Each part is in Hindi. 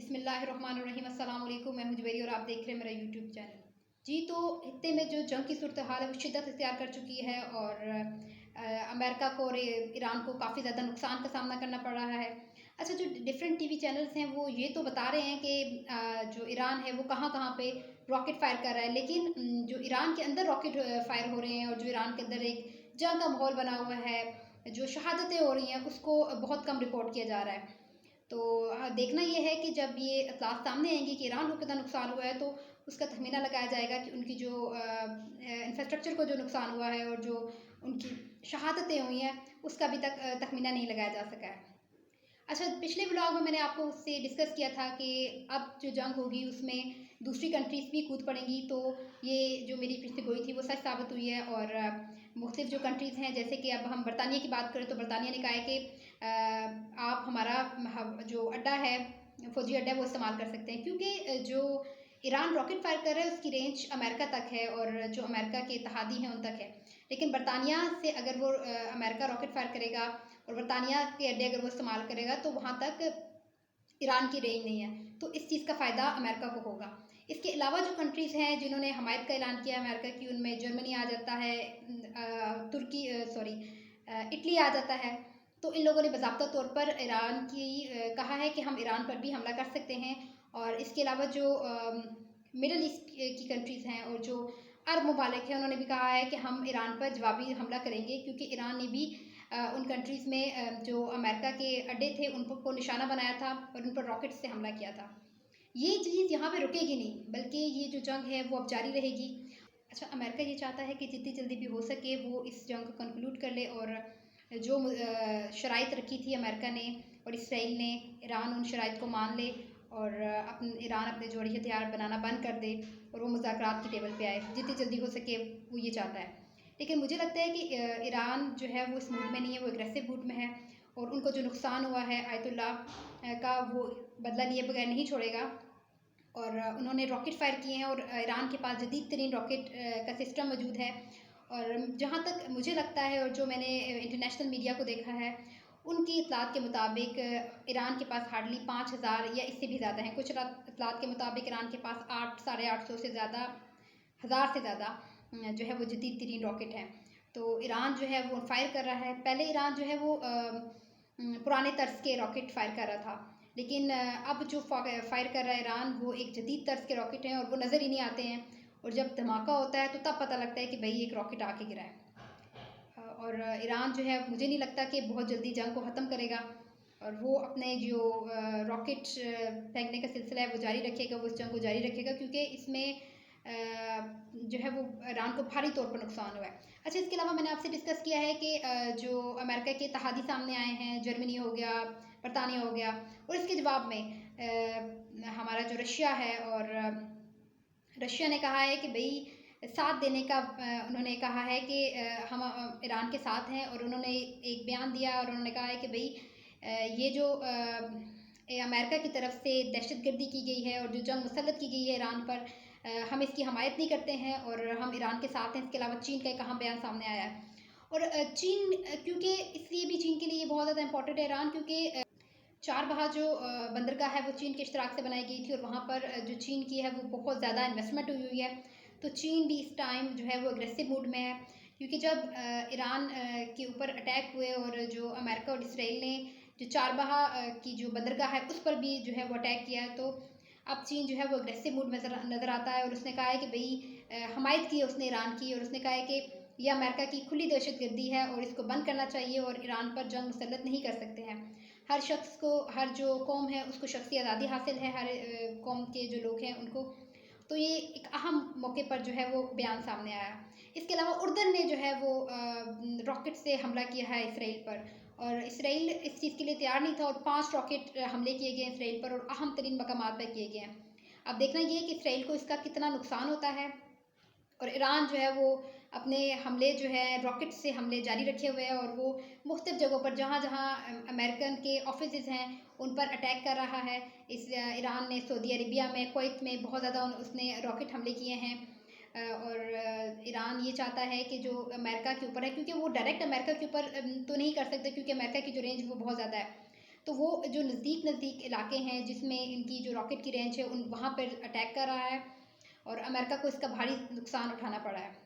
बिस्मिल्लाहिर्रहमानिर्रहीम अस्सलाम वालेकुम। मैं हूं जुबैरी और आप देख रहे हैं मेरा यूट्यूब चैनल। जी, तो खत्ते में जो जंग की सूरत हाल है वो शिद्दत इख्तियार कर चुकी है और अमेरिका को और ईरान को काफ़ी ज़्यादा नुकसान का सामना करना पड़ रहा है। अच्छा, जो डिफरेंट टीवी चैनल्स हैं वो ये तो बता रहे हैं कि जो ईरान है वो कहाँ कहाँ पे रॉकेट फायर कर रहा है, लेकिन जो ईरान के अंदर रॉकेट फायर हो रहे हैं और जो ईरान के अंदर एक जंग का माहौल बना हुआ है, जो शहादतें हो रही हैं उसको बहुत कम रिपोर्ट किया जा रहा है। तो देखना ये है कि जब ये इत्तलात सामने आएंगी कि ईरान को कितना नुकसान हुआ है तो उसका तखमीना लगाया जाएगा कि उनकी जो इंफ्रास्ट्रक्चर को जो नुकसान हुआ है और जो उनकी शहादतें हुई हैं उसका अभी तक तखमीना नहीं लगाया जा सका है। अच्छा, पिछले ब्लॉग में मैंने आपको उससे डिस्कस किया था कि अब जो जंग होगी उसमें दूसरी कंट्रीज़ भी कूद पड़ेंगी, तो ये जो मेरी पिछली गोई थी वो सच साबित हुई है। और मुख्तलिफ जो कंट्रीज़ हैं, जैसे कि अब हम बरतानिया की बात करें तो बरतानिया ने कहा है कि आप हमारा जो अड्डा है, फौजी अड्डा है, वो इस्तेमाल कर सकते हैं, क्योंकि जो ईरान रॉकेट फायर कर रहा है उसकी रेंज अमेरिका तक है और जो अमेरिका के इत्तेहादी हैं उन तक है। लेकिन बरतानिया से अगर वो अमेरिका रॉकेट फायर करेगा और बरतानिया के अड्डे अगर वो इस्तेमाल करेगा तो वहाँ तक ईरान की रेंज नहीं है, तो इस चीज़ का फ़ायदा अमेरिका को होगा। इसके अलावा जो कंट्रीज़ हैं जिन्होंने हमायत का ऐलान किया अमेरिका की, उनमें जर्मनी आ जाता है, तुर्की सॉरी इटली आ जाता है। तो इन लोगों ने बाज़ाब्ता तौर पर ईरान की कहा है कि हम ईरान पर भी हमला कर सकते हैं। और इसके अलावा जो मिडल ईस्ट की कंट्रीज़ हैं और जो अरब ममालिक हैं उन्होंने भी कहा है कि हम ईरान पर जवाबी हमला करेंगे, क्योंकि ईरान ने भी उन कंट्रीज़ में जो अमेरिका के अड्डे थे उन को निशाना बनाया था और उन पर रॉकेट से हमला किया था। ये चीज़ यहाँ पे रुकेगी नहीं, बल्कि ये जो जंग है वो अब जारी रहेगी। अच्छा, अमेरिका ये चाहता है कि जितनी जल्दी भी हो सके वो इस जंग को कंक्लूड कर ले और जो शराइत रखी थी अमेरिका ने और इसराइल ने, ईरान उन शराइत को मान ले और ईरान अपने जोड़ी हथियार बनाना बंद कर दे और वो मुज़ाकरात की टेबल पे आए, जितनी जल्दी हो सके वो ये चाहता है। लेकिन मुझे लगता है कि ईरान जो है वो इस मूड में नहीं है, वो एग्रेसिव मूड में है और उनको जो नुकसान हुआ है आयतुल्लाह का वो बदला लिए बगैर नहीं छोड़ेगा। और उन्होंने रॉकेट फायर किए हैं और ईरान के पास जदीद तरीन रॉकेट का सिस्टम मौजूद है। और जहाँ तक मुझे लगता है और जो मैंने इंटरनेशनल मीडिया को देखा है उनकी इतलात के मुताबिक ईरान के पास हार्डली 5,000 या इससे भी ज़्यादा हैं। कुछ इतलात के मुताबिक ईरान के पास 800-850 से ज़्यादा, हज़ार से ज़्यादा जो है वो जदीद तरीन रॉकेट हैं। तो ईरान जो है वो फायर कर रहा है। पहले ईरान जो है वो पुराने तर्ज के रॉकेट फायर कर रहा था, लेकिन अब जो फायर कर रहा है ईरान वो एक जदीद तर्ज के रॉकेट हैं और वो नज़र ही नहीं आते हैं। और जब धमाका होता है तो तब पता लगता है कि भाई एक रॉकेट आके गिरा है। और ईरान जो है मुझे नहीं लगता कि बहुत जल्दी जंग को ख़त्म करेगा और वो अपने जो रॉकेट फेंकने का सिलसिला है वो जारी रखेगा, वो इस जंग को जारी रखेगा, क्योंकि इसमें जो है वो ईरान को भारी तौर पर नुकसान हुआ है। अच्छा, इसके अलावा मैंने आपसे डिस्कस किया है कि जो अमेरिका के इत्तेहादी सामने आए हैं, जर्मनी हो गया, बरतानिया हो गया, और इसके जवाब में हमारा जो रशिया है, और रशिया ने कहा है कि भाई साथ देने का उन्होंने कहा है कि हम ईरान के साथ हैं। और उन्होंने एक बयान दिया और उन्होंने कहा है कि भाई ये जो अमेरिका की तरफ से दहशतगर्दी की गई है और जो जंग मुसल्लत की गई है ईरान पर, हम इसकी हमायत नहीं करते हैं और हम ईरान के साथ हैं। इसके अलावा चीन का एक अहम बयान सामने आया है। और चीन, क्योंकि इसलिए भी चीन के लिए बहुत ज़्यादा इंपॉर्टेंट है ईरान, क्योंकि चारबाग जो बंदरगाह है वो चीन के इश्तराक से बनाई गई थी और वहाँ पर जो चीन की है वो बहुत ज़्यादा इन्वेस्टमेंट हुई हुई है। तो चीन भी इस टाइम जो है वो एग्रेसिव मूड में है, क्योंकि जब ईरान के ऊपर अटैक हुए और जो अमेरिका और इसराइल ने जो चारबाग की जो बंदरगाह है उस पर भी जो है वो अटैक किया है, तो अब चीन जो है वो एग्रेसिव मूड में नज़र आता है। और उसने कहा है कि भाई हमायत की है उसने ईरान की, और उसने कहा है कि यह अमेरिका की खुली दहशतगर्दी है और इसको बंद करना चाहिए और ईरान पर जंग मुसल्लत नहीं कर सकते हैं। हर शख्स को, हर जो कौम है उसको शख्सी आज़ादी हासिल है, हर कौम के जो लोग हैं उनको। तो ये एक अहम मौके पर जो है वो बयान सामने आया। इसके अलावा उर्दन ने जो है वो रॉकेट से हमला किया है इसराइल पर, और इसराइल इस चीज़ के लिए तैयार नहीं था और 5 रॉकेट हमले किए गए इसराइल पर और अहम तरीन मकामात पर किए गए हैं। अब देखना ये है कि इसराइल को इसका कितना नुकसान होता है। और ईरान जो है वो अपने हमले जो है रॉकेट से हमले जारी रखे हुए हैं और वो मुख्तलिफ जगहों पर जहाँ जहाँ अमेरिकन के ऑफिस हैं उन पर अटैक कर रहा है। इस ईरान ने सऊदी अरेबिया में, कुवैत में बहुत ज़्यादा उसने रॉकेट हमले किए हैं। और ईरान ये चाहता है कि जो अमेरिका के ऊपर है, क्योंकि वो डायरेक्ट अमेरिका के ऊपर तो नहीं कर सकते, क्योंकि अमेरिका की जो रेंज वो बहुत ज़्यादा है, तो वो जो नज़दीक इलाके हैं जिसमें इनकी जो रॉकेट की रेंज है उन वहाँ पर अटैक कर रहा है और अमेरिका को इसका भारी नुकसान उठाना पड़ा है।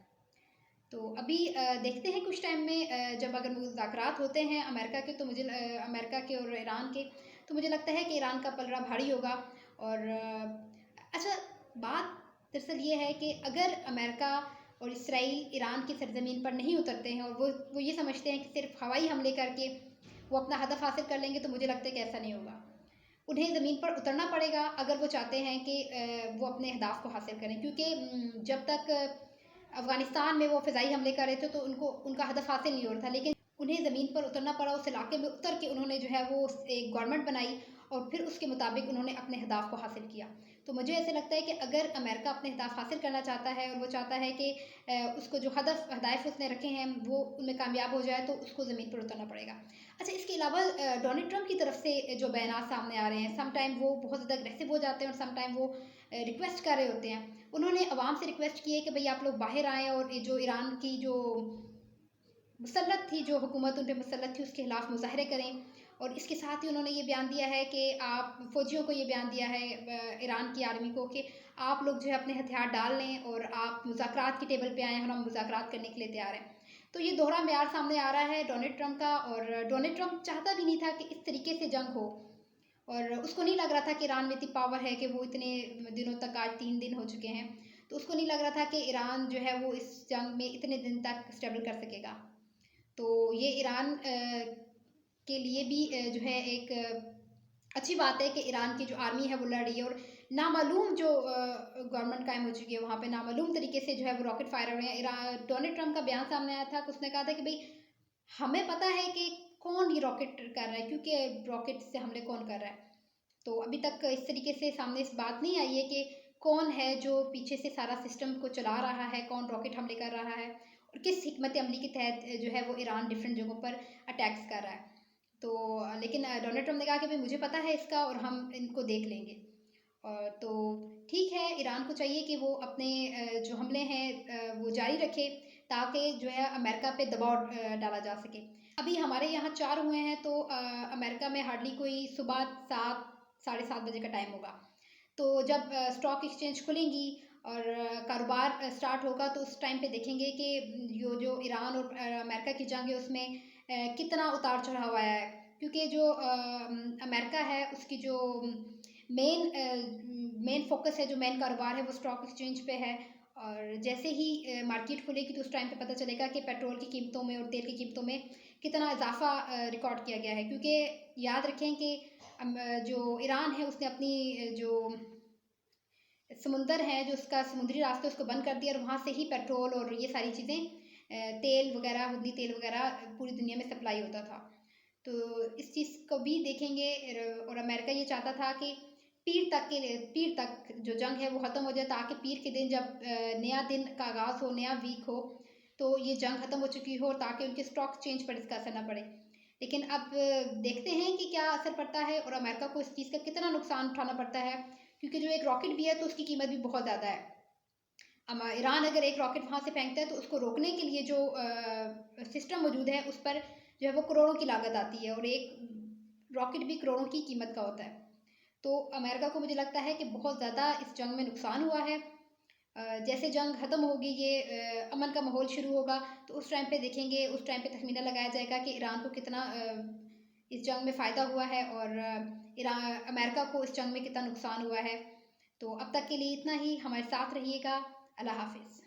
तो अभी देखते हैं कुछ टाइम में जब अगर मुज़ाकरात होते हैं अमेरिका के, तो मुझे अमेरिका के और ईरान के, तो मुझे लगता है कि ईरान का पलड़ा भारी होगा। और अच्छा, बात दरअसल ये है कि अगर अमेरिका और इसराइल ईरान की सरजमीन पर नहीं उतरते हैं और वो ये समझते हैं कि सिर्फ हवाई हमले करके वो अपना हदफ हासिल कर लेंगे, तो मुझे लगता है कि ऐसा नहीं होगा। उन्हें ज़मीन पर उतरना पड़ेगा अगर वो चाहते हैं कि वो अपने अहदाफ को हासिल करें, क्योंकि जब तक अफ़गानिस्तान में वो फ़िज़ाई हमले कर रहे थे तो उनको उनका हदफ हासिल नहीं हो रहा था, लेकिन उन्हें ज़मीन पर उतरना पड़ा। उस इलाके में उतर के उन्होंने जो है वो एक गवर्नमेंट बनाई और फिर उसके मुताबिक उन्होंने अपने अहदाफ को हासिल किया। तो मुझे ऐसे लगता है कि अगर अमेरिका अपने अहदाफ हासिल करना चाहता है और वो चाहता है कि उसको जो हदाफ उसने रखे हैं वो उनमें कामयाब हो जाए, तो उसको ज़मीन पर उतरना पड़ेगा। अच्छा, इसके अलावा डोनाल्ड ट्रंप की तरफ से जो बयानात सामने आ रहे हैं, सम टाइम वो बहुत ज़्यादा अग्रेसिव हो जाते हैं और सम टाइम वो रिक्वेस्ट कर रहे होते हैं। उन्होंने अवाम से रिक्वेस्ट की है कि भाई आप लोग बाहर आएँ और ये जो ईरान की जो मुसल्लत थी, जो हुकूमत उन पे मुसल्लत थी, उसके खिलाफ मुज़ाहरे करें। और इसके साथ ही उन्होंने ये बयान दिया है कि आप फ़ौजियों को ये बयान दिया है ईरान की आर्मी को कि आप लोग जो है अपने हथियार डाल लें और आप मुज़ाकरात की टेबल पे आएँ और हम मुज़ाकरात करने के लिए तैयार हैं। तो ये दोहरा म्यार सामने आ रहा है डोनाल्ड ट्रंप का, और डोनाल्ड ट्रंप चाहता भी नहीं था कि इस तरीके से जंग हो, और उसको नहीं लग रहा था कि ईरान में इतनी पावर है कि वो इतने दिनों तक, आज 3 दिन हो चुके हैं, तो उसको नहीं लग रहा था कि ईरान जो है वो इस जंग में इतने दिन तक स्टेबल कर सकेगा। तो ये ईरान के लिए भी जो है एक अच्छी बात है कि ईरान की जो आर्मी है वो लड़ रही है, और नामालूम जो गवर्नमेंट कायम हो चुकी है वहाँ पे नामालूम तरीके से जो है वो रॉकेट फायर हो रहे हैं। डोनाल्ड ट्रंप का बयान सामने आया था कि उसने कहा था कि भाई हमें पता है कि कौन ये रॉकेट कर रहा है, क्योंकि रॉकेट से हमले कौन कर रहा है। तो अभी तक इस तरीके से सामने इस बात नहीं आई है कि कौन है जो पीछे से सारा सिस्टम को चला रहा है, कौन रॉकेट हमले कर रहा है और किस हिकमत अमली के तहत जो है वो ईरान डिफरेंट जगहों पर अटैक्स कर रहा है। तो लेकिन डोनाल्ड ट्रंप ने कहा कि भाई मुझे पता है इसका और हम इनको देख लेंगे। तो ठीक है, ईरान को चाहिए कि वो अपने जो हमले हैं वो जारी रखे, ताकि जो है अमेरिका पे दबाव डाला जा सके। अभी हमारे यहाँ 4 हुए हैं, तो अमेरिका में हार्डली कोई सुबह 7 साढ़े 7 बजे का टाइम होगा। तो जब स्टॉक एक्सचेंज खुलेंगी और कारोबार स्टार्ट होगा, तो उस टाइम पे देखेंगे कि जो ईरान और अमेरिका की जंग है उसमें कितना उतार चढ़ाव आया है। क्योंकि जो अमेरिका है उसकी जो मेन फोकस है, जो मेन कारोबार है वो स्टॉक एक्सचेंज पे है। और जैसे ही मार्केट खुलेगी तो उस टाइम पे पता चलेगा कि पेट्रोल की कीमतों में और तेल की कीमतों में कितना इजाफा रिकॉर्ड किया गया है। क्योंकि याद रखें कि जो ईरान है उसने अपनी जो समुंदर है, जो उसका समुद्री रास्ता उसको बंद कर दिया, और वहाँ से ही पेट्रोल और ये सारी चीज़ें तेल वगैरह, हुंदी तेल वगैरह पूरी दुनिया में सप्लाई होता था। तो इस चीज़ को भी देखेंगे। और अमेरिका ये चाहता था कि पीर तक जो जंग है वो ख़त्म हो जाए, ताकि पीर के दिन जब नया दिन का आगाज़ हो, नया वीक हो, तो ये जंग ख़त्म हो चुकी हो, ताकि उनके स्टॉक चेंज पर इसका असर ना पड़े। लेकिन अब देखते हैं कि क्या असर पड़ता है और अमेरिका को इस चीज़ का कितना नुकसान उठाना पड़ता है, क्योंकि जो एक रॉकेट भी है तो उसकी कीमत भी बहुत ज़्यादा है। ईरान अगर एक रॉकेट वहाँ से फेंकता है तो उसको रोकने के लिए जो सिस्टम मौजूद है उस पर जो है वो करोड़ों की लागत आती है, और एक रॉकेट भी करोड़ों की कीमत का होता है। तो अमेरिका को मुझे लगता है कि बहुत ज़्यादा इस जंग में नुकसान हुआ है। जैसे जंग ख़त्म होगी, ये अमन का माहौल शुरू होगा, तो उस टाइम पे देखेंगे, उस टाइम पे तखमीना लगाया जाएगा कि ईरान को कितना इस जंग में फ़ायदा हुआ है और अमेरिका को इस जंग में कितना नुकसान हुआ है। तो अब तक के लिए इतना ही। हमारे साथ रहिएगा। अल्लाह हाफ़िज़।